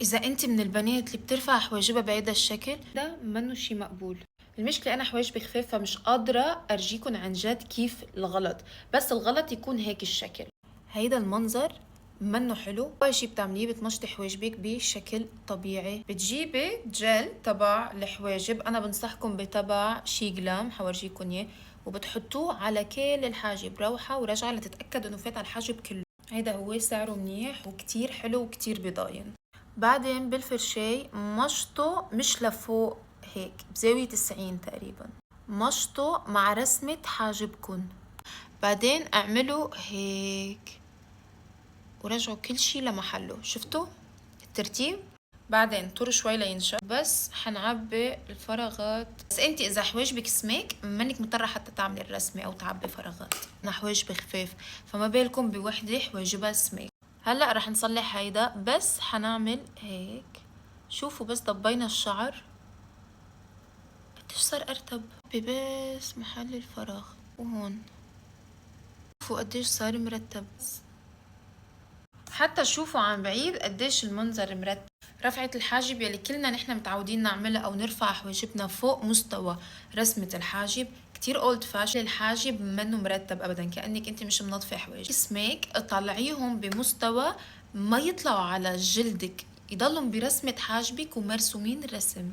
إذا أنت من البنات اللي بترفع حواجبها بهيدا الشكل ده منه شي مقبول. المشكلة أنا حواجبي خفاف فمش قادرة أرجيكن عن جد كيف الغلط، بس الغلط يكون هيك الشكل. هيدا المنظر منه حلو. أول شي بتعمليه بتمشطي حواجبك بشكل طبيعي، بتجيبي جل تبع الحواجب، أنا بنصحكم بتبع شي جلام حورجيكن إياه، وبتحطوه على كل الحاجب روحة ورجعة لتتأكد إنه فات على الحاجب كله. هيدا هو سعره منيح وكتير حلو وكتير بضاين. بعدين بالفرشاي مشطه مش لفوق، هيك بزاوية 90 تقريبا، مشطه مع رسمة حاجبكن. بعدين اعملوا هيك ورجعوا كل شي لمحله. شفتوا الترتيب؟ بعدين طور شوي لينشف، بس حنعبي الفراغات. بس انتي اذا حواجبك سميك منك مضطرة حتى تعملي الرسمة او تعبي فراغات، انا حواجبي خفاف، فما بالكم بوحدة حواجبها سميك. هلا رح نصلح هيدا، بس حنعمل هيك. شوفوا بس ضبينا الشعر قديش صار ارتب، بس محل الفراغ وهون شوفوا قديش صار مرتب. حتى شوفوا عن بعيد قديش المنظر مرتب. رفعة الحاجب يلي كلنا نحن متعودين نعملها او نرفع حواجبنا فوق مستوى رسمة الحاجب كتير اولد فاشن. الحاجب منه مرتب ابدا، كأنك انت مش منظفة حواجب. اسمك طلعيهم بمستوى ما يطلعوا على جلدك، يضلهم برسمة حاجبك ومرسومين الرسم.